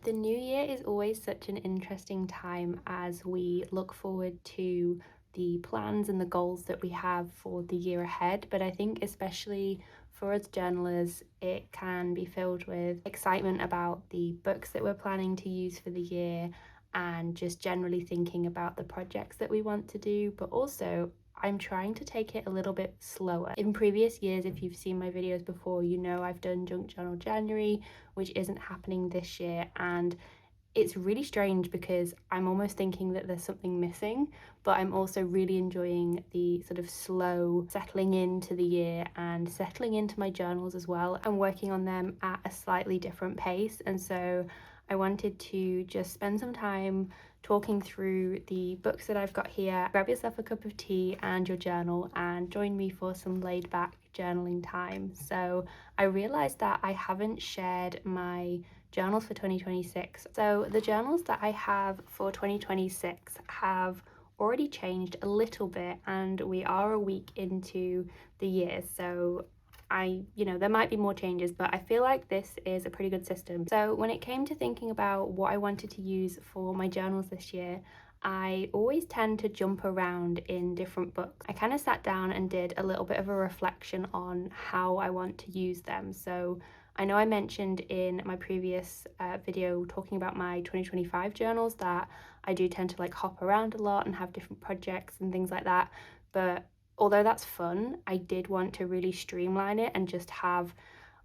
The new year is always such an interesting time as we look forward to the plans and the goals that we have for the year ahead. But I think, especially for us journalers, it can be filled with excitement about the books that we're planning to use for the year and just generally thinking about the projects that we want to do. But also, I'm trying to take it a little bit slower. In previous years, if you've seen my videos before, you know I've done Junk Journal January, which isn't happening this year, and it's really strange because I'm almost thinking that there's something missing, but I'm also really enjoying the sort of slow settling into the year and settling into my journals as well. I'm working on them at a slightly different pace, and so I wanted to just spend some time talking through the books that I've got here. Grab yourself a cup of tea and your journal and join me for some laid back journaling time. So I realized that I haven't shared my journals for 2026. So the journals that I have for 2026 have already changed a little bit, and we are a week into the year. So there might be more changes, but I feel like this is a pretty good system. So when it came to thinking about what I wanted to use for my journals this year, I always tend to jump around in different books. I kind of sat down and did a little bit of a reflection on how I want to use them. So I know I mentioned in my previous video talking about my 2025 journals that I do tend to like hop around a lot and have different projects and things like that. But although that's fun, I did want to really streamline it and just have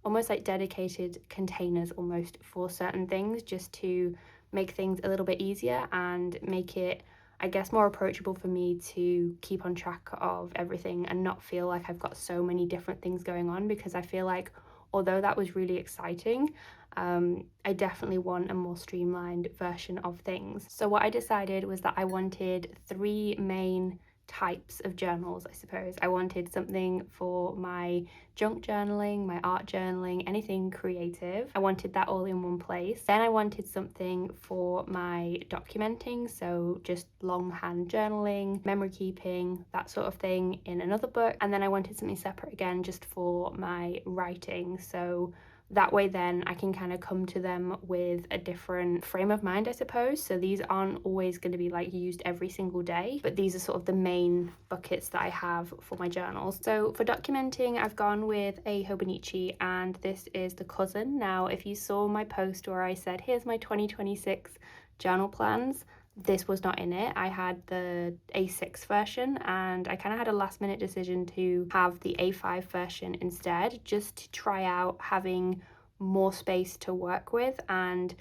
almost like dedicated containers almost for certain things, just to make things a little bit easier and make it, I guess, more approachable for me to keep on track of everything and not feel like I've got so many different things going on, because I feel like although that was really exciting, I definitely want a more streamlined version of things. So what I decided was that I wanted three main types of journals, I suppose. I wanted something for my junk journaling, my art journaling, anything creative. I wanted that all in one place. Then I wanted something for my documenting, so just longhand journaling, memory keeping, that sort of thing in another book. And then I wanted something separate again just for my writing. So that way then I can kind of come to them with a different frame of mind, I suppose. So these aren't always going to be like used every single day, but these are sort of the main buckets that I have for my journals. So for documenting, I've gone with a Hobonichi, and this is the Cousin. Now, if you saw my post where I said, here's my 2026 journal plans, this was not in it. I had the A6 version, and I kind of had a last minute decision to have the A5 version instead, just to try out having more space to work with and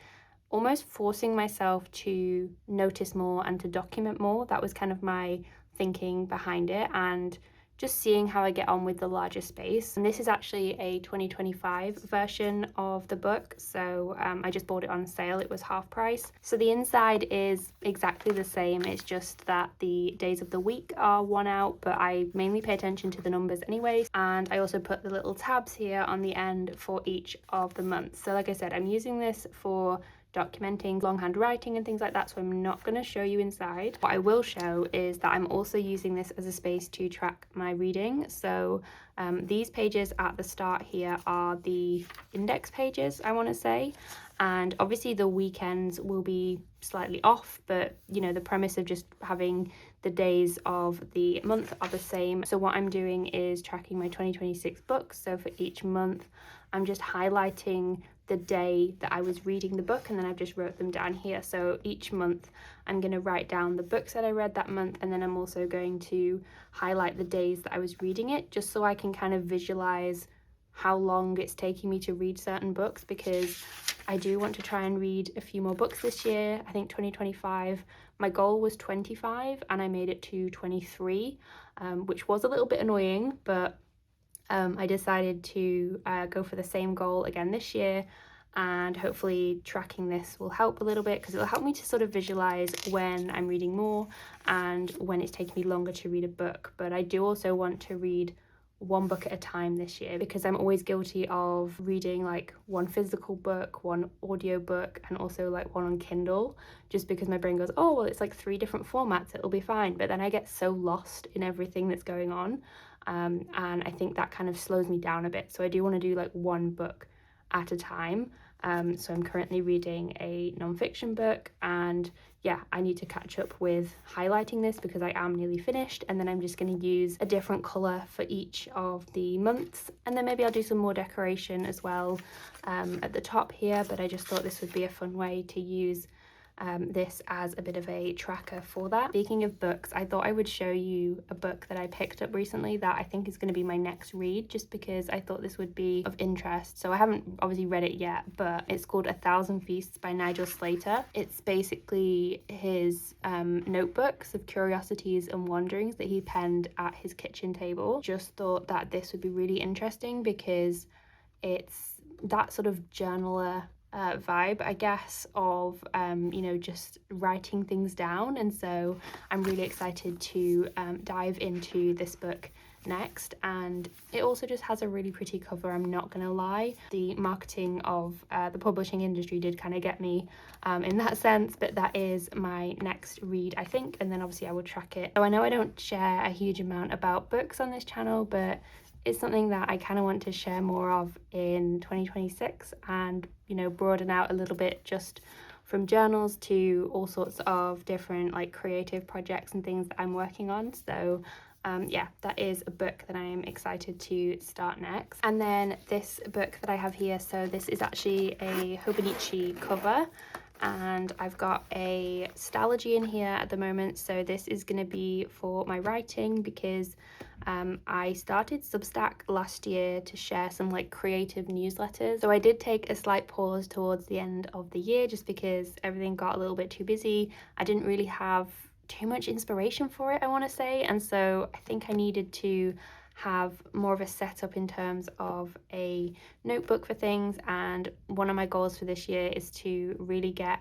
almost forcing myself to notice more and to document more. That was kind of my thinking behind it, and just seeing how I get on with the larger space. And this is actually a 2025 version of the book, so I just bought it on sale. It was half price. So the inside is exactly the same, it's just that the days of the week are one out, but I mainly pay attention to the numbers anyways. And I also put the little tabs here on the end for each of the months. So like I said, I'm using this for documenting, longhand writing and things like that, so I'm not going to show you inside. What I will show is that I'm also using this as a space to track my reading. So these pages at the start here are the index pages, I want to say, and obviously the weekends will be slightly off, but you know, the premise of just having the days of the month are the same. So what I'm doing is tracking my 2026 books. So for each month I'm just highlighting the day that I was reading the book, and then I've just wrote them down here. So each month I'm going to write down the books that I read that month, and then I'm also going to highlight the days that I was reading it, just so I can kind of visualize how long it's taking me to read certain books, because I do want to try and read a few more books this year. I think 2025, my goal was 25 and I made it to 23, which was a little bit annoying, but I decided to go for the same goal again this year, and hopefully tracking this will help a little bit, because it'll help me to sort of visualize when I'm reading more and when it's taking me longer to read a book. But I do also want to read one book at a time this year, because I'm always guilty of reading like one physical book, one audio book, and also like one on Kindle, just because my brain goes, oh well, it's like 3 different formats, it'll be fine. But then I get so lost in everything that's going on, and I think that kind of slows me down a bit. So I do want to do like one book at a time. So I'm currently reading a non-fiction book, and yeah, I need to catch up with highlighting this because I am nearly finished, and then I'm just going to use a different colour for each of the months, and then maybe I'll do some more decoration as well at the top here, but I just thought this would be a fun way to use this as a bit of a tracker for that. Speaking of books, I thought I would show you a book that I picked up recently that I think is going to be my next read, just because I thought this would be of interest. So I haven't obviously read it yet, but it's called A Thousand Feasts by Nigel Slater. It's basically his notebooks of curiosities and wanderings that he penned at his kitchen table. Just thought that this would be really interesting because it's that sort of journaler vibe, I guess, of you know, just writing things down. And so I'm really excited to dive into this book next. And it also just has a really pretty cover, I'm not gonna lie. The marketing of the publishing industry did kind of get me in that sense, but that is my next read, I think, and then obviously I will track it. So I know I don't share a huge amount about books on this channel, but it's something that I kind of want to share more of in 2026 and, you know, broaden out a little bit, just from journals to all sorts of different like creative projects and things that I'm working on. So yeah, that is a book that I am excited to start next. And then this book that I have here, so this is actually a Hobonichi cover, and I've got a Stalogy in here at the moment. So this is going to be for my writing because I started Substack last year to share some like creative newsletters. So I did take a slight pause towards the end of the year just because everything got a little bit too busy. I didn't really have too much inspiration for it, I want to say, and so I think I needed to have more of a setup in terms of a notebook for things. And one of my goals for this year is to really get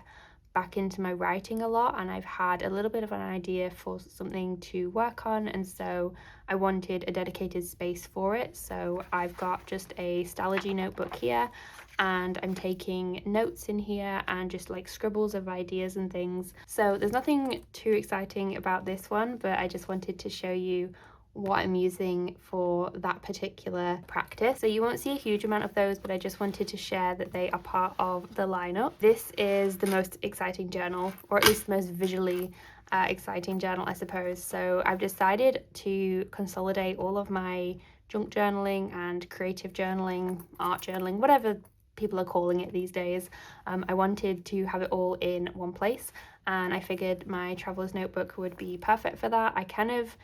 back into my writing a lot, and I've had a little bit of an idea for something to work on, and so I wanted a dedicated space for it. So I've got just a Stalogy notebook here, and I'm taking notes in here and just like scribbles of ideas and things. So there's nothing too exciting about this one, but I just wanted to show you what I'm using for that particular practice. So you won't see a huge amount of those, but I just wanted to share that they are part of the lineup. This is the most exciting journal, or at least the most visually exciting journal, I suppose. So I've decided to consolidate all of my junk journaling and creative journaling, art journaling, whatever people are calling it these days. I wanted to have it all in one place, and I figured my traveler's notebook would be perfect for that. I kind of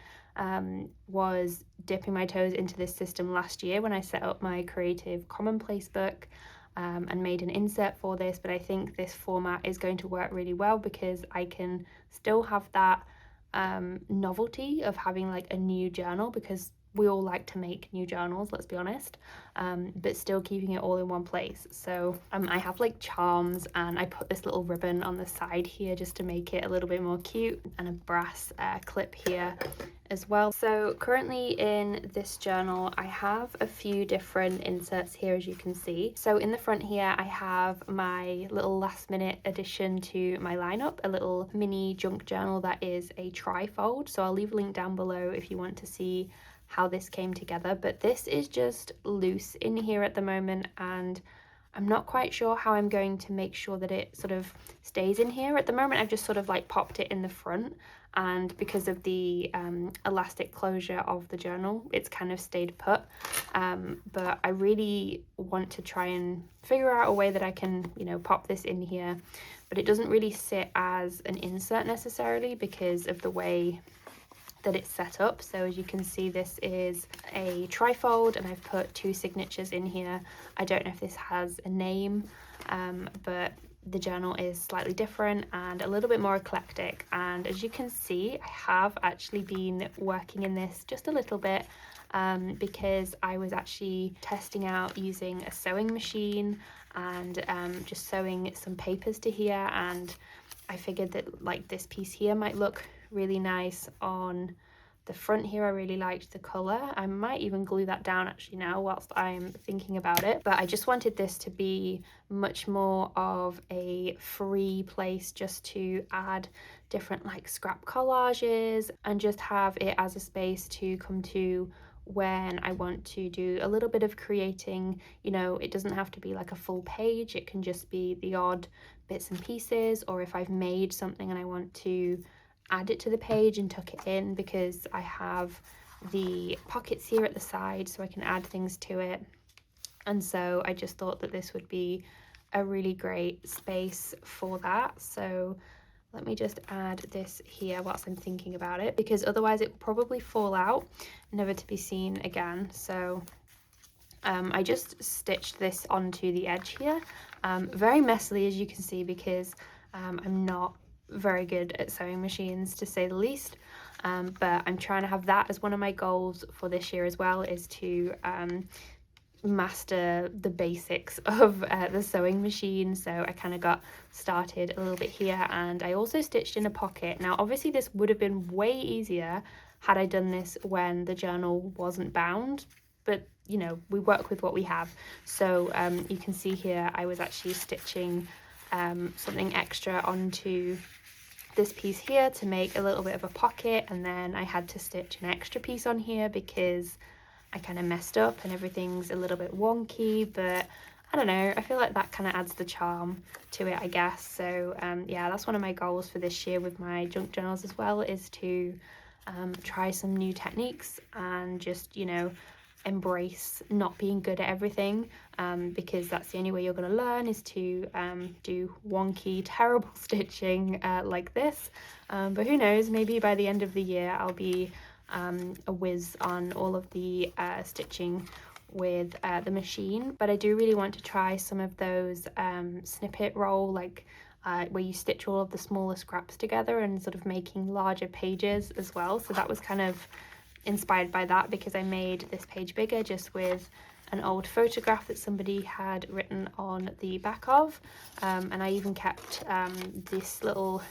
was dipping my toes into this system last year when I set up my Creative Commonplace book and made an insert for this, but I think this format is going to work really well because I can still have that novelty of having like a new journal, because we all like to make new journals, let's be honest, but still keeping it all in one place. So I have like charms, and I put this little ribbon on the side here just to make it a little bit more cute, and a brass clip here as well. So currently in this journal I have a few different inserts here, as you can see. So in the front here I have my little last minute addition to my lineup, a little mini junk journal that is a trifold. So I'll leave a link down below if you want to see how this came together, but this is just loose in here at the moment, and I'm not quite sure how I'm going to make sure that it sort of stays in here. At the moment I've just sort of like popped it in the front, and because of the elastic closure of the journal it's kind of stayed put, but I really want to try and figure out a way that I can, you know, pop this in here, but it doesn't really sit as an insert necessarily because of the way that it's set up. So as you can see, this is a trifold and I've put two signatures in here. I don't know if this has a name, but the journal is slightly different and a little bit more eclectic. And as you can see, I have actually been working in this just a little bit because I was actually testing out using a sewing machine and just sewing some papers to here, and I figured that like this piece here might look really nice on the front here. I really liked the colour. I might even glue that down actually now whilst I'm thinking about it, but I just wanted this to be much more of a free place just to add different like scrap collages and just have it as a space to come to when I want to do a little bit of creating. You know, it doesn't have to be like a full page, it can just be the odd bits and pieces, or if I've made something and I want to add it to the page and tuck it in, because I have the pockets here at the side so I can add things to it. And so I just thought that this would be a really great space for that. So let me just add this here whilst I'm thinking about it, because otherwise it will probably fall out, never to be seen again. So I just stitched this onto the edge here, very messily, as you can see, because I'm not very good at sewing machines, to say the least. But I'm trying to have that as one of my goals for this year as well, is to master the basics of the sewing machine. So I kind of got started a little bit here, and I also stitched in a pocket. Now obviously this would have been way easier had I done this when the journal wasn't bound, but you know, we work with what we have. So you can see here I was actually stitching something extra onto this piece here to make a little bit of a pocket, and then I had to stitch an extra piece on here because I kind of messed up and everything's a little bit wonky. But I don't know, I feel like that kind of adds the charm to it, I guess. So yeah, that's one of my goals for this year with my junk journals as well, is to try some new techniques and just, you know, embrace not being good at everything, because that's the only way you're going to learn, is to do wonky, terrible stitching like this. But who knows, maybe by the end of the year I'll be a whiz on all of the stitching with the machine. But I do really want to try some of those snippet roll, like where you stitch all of the smaller scraps together and sort of making larger pages as well. So that was kind of inspired by that, because I made this page bigger just with an old photograph that somebody had written on the back of, and I even kept this little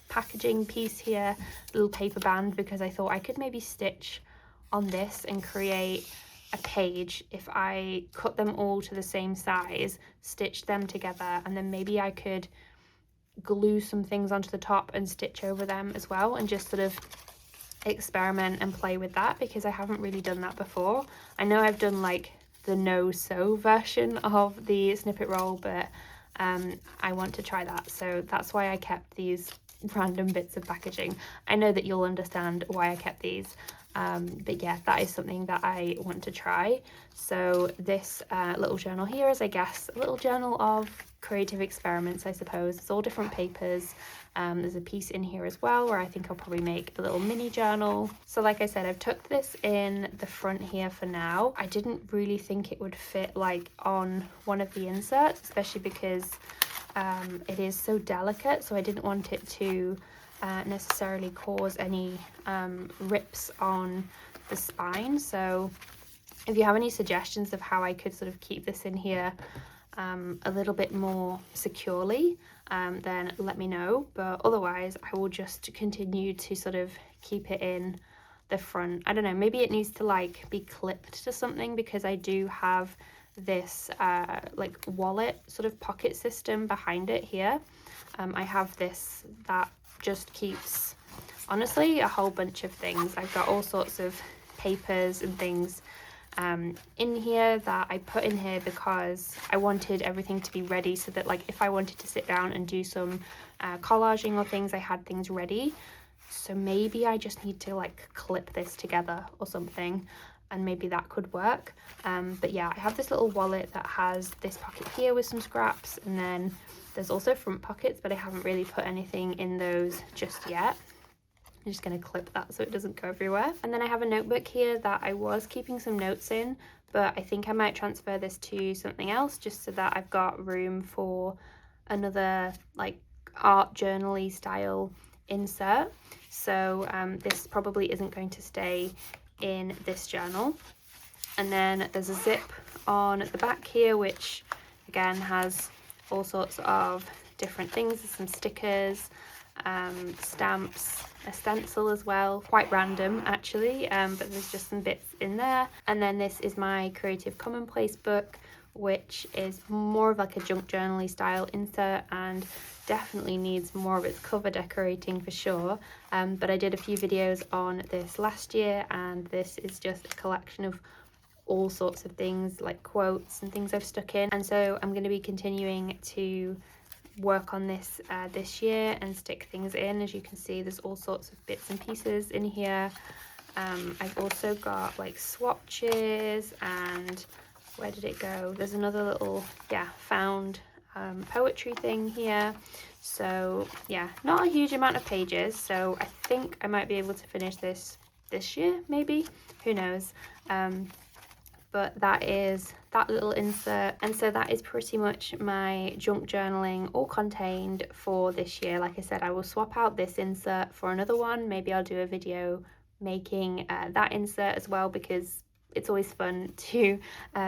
packaging piece here, little paper band, because I thought I could maybe stitch on this and create a page if I cut them all to the same size, stitch them together, and then maybe I could glue some things onto the top and stitch over them as well, and just sort of experiment and play with that, because I haven't really done that before. I know I've done like the no sew version of the snippet roll, but I want to try that. So that's why I kept these random bits of packaging. I know that you'll understand why I kept these, but yeah, that is something that I want to try. So this little journal here is, I guess, a little journal of creative experiments, I suppose. It's all different papers. There's a piece in here as well where I think I'll probably make a little mini journal. So like I said, I've tucked this in the front here for now. I didn't really think it would fit like on one of the inserts, especially because it is so delicate, so I didn't want it to necessarily cause any rips on the spine. So if you have any suggestions of how I could sort of keep this in here a little bit more securely, then let me know. But otherwise I will just continue to sort of keep it in the front. I don't know, maybe it needs to like be clipped to something, because I do have this like wallet sort of pocket system behind it here. I have this that just keeps, honestly, a whole bunch of things. I've got all sorts of papers and things in here that I put in here because I wanted everything to be ready, so that like if I wanted to sit down and do some collaging or things, I had things ready. So maybe I just need to like clip this together or something, and maybe that could work. But yeah, I have this little wallet that has this pocket here with some scraps, and then there's also front pockets, but I haven't really put anything in those just yet. I'm just going to clip that so it doesn't go everywhere. And then I have a notebook here that I was keeping some notes in, but I think I might transfer this to something else, just so that I've got room for another like art journal-y style insert. So this probably isn't going to stay in this journal. And then there's a zip on the back here, which again has all sorts of different things. There's some stickers, stamps, a stencil as well, quite random actually, but there's just some bits in there. And then this is my Creative Commonplace book, which is more of like a junk journal-y style insert, and definitely needs more of its cover decorating for sure, but I did a few videos on this last year, and this is just a collection of all sorts of things like quotes and things I've stuck in, and so I'm going to be continuing to work on this this year and stick things in. As you can see, there's all sorts of bits and pieces in here. I've also got like swatches, and where did it go? There's another little, yeah, found poetry thing here. So yeah, not a huge amount of pages, so I think I might be able to finish this year, maybe, who knows. But that is that little insert, and so that is pretty much my junk journaling all contained for this year. Like I said, I will swap out this insert for another one. Maybe I'll do a video making that insert as well, because it's always fun to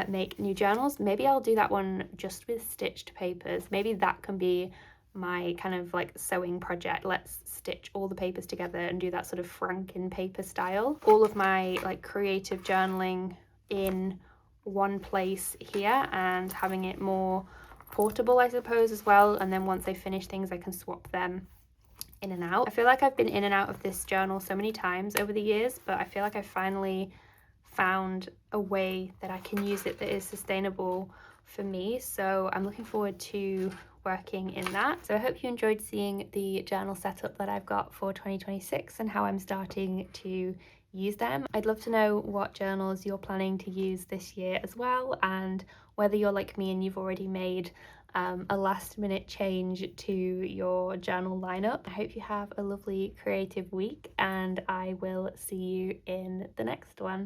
make new journals. Maybe I'll do that one just with stitched papers. Maybe that can be my kind of like sewing project. Let's stitch all the papers together and do that sort of Franken paper style. All of my like creative journaling in one place here, and having it more portable, I suppose, as well. And then once I finish things, I can swap them in and out. I feel like I've been in and out of this journal so many times over the years, but I feel like I finally found a way that I can use it that is sustainable for me. So I'm looking forward to working in that. So I hope you enjoyed seeing the journal setup that I've got for 2026 and how I'm starting to use them. I'd love to know what journals you're planning to use this year as well, and whether you're like me and you've already made a last minute change to your journal lineup. I hope you have a lovely creative week, and I will see you in the next one.